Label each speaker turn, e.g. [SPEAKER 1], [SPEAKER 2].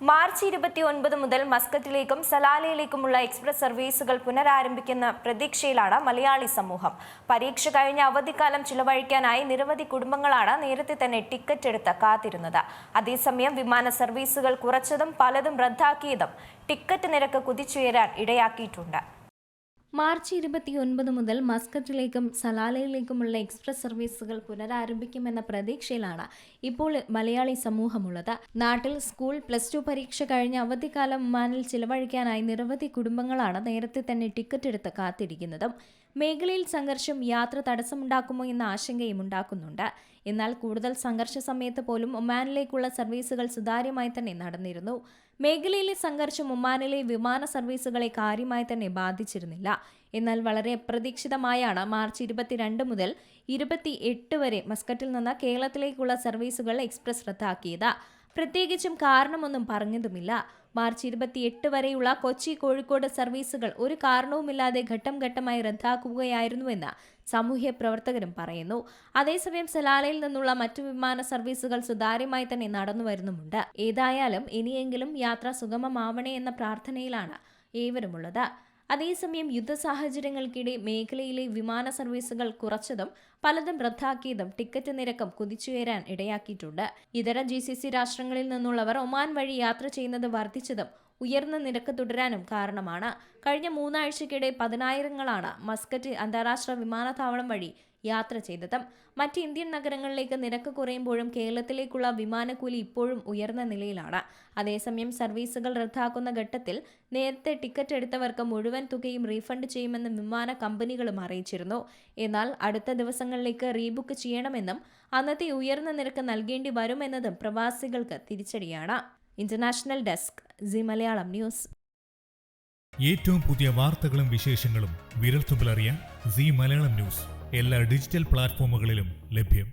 [SPEAKER 1] March 29 മുതൽ മസ്കറ്റിലേക്കും സലാലയിലേക്കുമുള്ള express സർവീസുകൾ പുനരാരംഭിക്കുന്ന പ്രതീക്ഷയിലാണ് മലയാളി സമൂഹം. പരീക്ഷ കഴിഞ്ഞ അവധിക്കാലം ചിലവഴിക്കാനായി നിരവധി കുടുംബങ്ങളാണ് നേരത്തെ തന്നെ ടിക്കറ്റ് എടുത്ത് കാത്തിരുന്നത്. അതേസമയം വിമാന സർവീസുകൾ കുറച്ചതും പലതും റദ്ദാക്കിയതും ടിക്കറ്റ് നിരക്ക് കുതിച്ചുയരാൻ ഇടയാക്കിയിട്ടുണ്ട്.
[SPEAKER 2] മാർച്ച് 29 മുതൽ മസ്കറ്റിലേക്കും സലാലയിലേക്കുമുള്ള എക്സ്പ്രസ് സർവീസുകൾ പുനരാരംഭിക്കുമെന്ന പ്രതീക്ഷയിലാണ് ഇപ്പോൾ മലയാളി സമൂഹമുള്ളത്. നാട്ടിൽ സ്കൂൾ +2 പരീക്ഷ കഴിഞ്ഞ അവധിക്കാലം ഒമാനിൽ ചിലവഴിക്കാനായി നിരവധി കുടുംബങ്ങളാണ് നേരത്തെ തന്നെ ടിക്കറ്റ് എടുത്ത് കാത്തിരിക്കുന്നതും. മേഖലയിൽ സംഘർഷം യാത്ര തടസ്സമുണ്ടാക്കുമോ എന്ന ആശങ്കയും ഉണ്ടാക്കുന്നുണ്ട്. എന്നാൽ കൂടുതൽ സംഘർഷ സമയത്ത് പോലും ഒമാനിലേക്കുള്ള സർവീസുകൾ സുതാര്യമായി തന്നെ നടന്നിരുന്നു. മേഖലയിലെ സംഘർഷം ഒമാനിലെ വിമാന സർവീസുകളെ കാര്യമായി തന്നെ ബാധിച്ചിരുന്നില്ല. എന്നാൽ വളരെ അപ്രതീക്ഷിതമായാണ് മാർച്ച് 22 മുതൽ 28 വരെ മസ്കറ്റിൽ നിന്ന് കേരളത്തിലേക്കുള്ള സർവീസുകൾ എക്സ്പ്രസ് റദ്ദാക്കിയത്. പ്രത്യേകിച്ചും കാരണമൊന്നും പറഞ്ഞതുമില്ല. മാർച്ച് 28 വരെയുള്ള കൊച്ചി-കോഴിക്കോട് സർവീസുകൾ ഒരു കാരണവുമില്ലാതെ ഘട്ടം ഘട്ടമായി റദ്ദാക്കുകയായിരുന്നുവെന്ന് സാമൂഹ്യ പ്രവർത്തകരും പറയുന്നു. അതേസമയം സലാലയിൽ നിന്നുള്ള മറ്റു വിമാന സർവീസുകൾ സുതാര്യമായി തന്നെ നടന്നു വരുന്നുമുണ്ട്. ഏതായാലും ഇനിയെങ്കിലും യാത്ര സുഗമമാവണേ എന്ന പ്രാർത്ഥനയിലാണ് ഏവരുമുള്ളത്. അതേസമയം യുദ്ധ സാഹചര്യങ്ങൾക്കിടെ മേഖലയിലെ വിമാന സർവീസുകൾ കുറച്ചതും പലതും റദ്ദാക്കിയതും ടിക്കറ്റ് നിരക്കും കുതിച്ചുയരാൻ ഇടയാക്കിയിട്ടുണ്ട്. ഇതര GCC രാഷ്ട്രങ്ങളിൽ നിന്നുള്ളവർ ഒമാൻ വഴി യാത്ര ചെയ്യുന്നത് വർദ്ധിച്ചതും ഉയർന്ന നിരക്ക് തുടരാനും കാരണമാണ്. കഴിഞ്ഞ 3 ആഴ്ചയ്ക്കിടെ 10,000ങ്ങളാണ് മസ്കറ്റ് അന്താരാഷ്ട്ര വിമാനത്താവളം വഴി യാത്ര ചെയ്തത്. മറ്റ് ഇന്ത്യൻ നഗരങ്ങളിലേക്ക് നിരക്ക് കുറയുമ്പോഴും കേരളത്തിലേക്കുള്ള വിമാനക്കൂലി ഇപ്പോഴും ഉയർന്ന നിലയിലാണ്. അതേസമയം സർവീസുകൾ റദ്ദാക്കുന്ന ഘട്ടത്തിൽ നേരത്തെ ടിക്കറ്റ് എടുത്തവർക്ക് മുഴുവൻ തുകയും റീഫണ്ട് ചെയ്യുമെന്ന് വിമാന കമ്പനികളും അറിയിച്ചിരുന്നു. എന്നാൽ അടുത്ത ദിവസങ്ങളിലേക്ക് റീബുക്ക് ചെയ്യണമെന്നും അന്നത്തെ ഉയർന്ന നിരക്ക് നൽകേണ്ടി വരുമെന്നതും പ്രവാസികൾക്ക് തിരിച്ചടിയാണ്. International desk, Zee Malayalam news.
[SPEAKER 3] ഏറ്റവും പുതിയ വാർത്തകളും വിശേഷങ്ങളും വിരൽത്തുമ്പിലറിയാൻ സീ മലയാളം ന്യൂസ് എല്ലാ ഡിജിറ്റൽ പ്ലാറ്റ്ഫോമുകളിലും ലഭ്യം.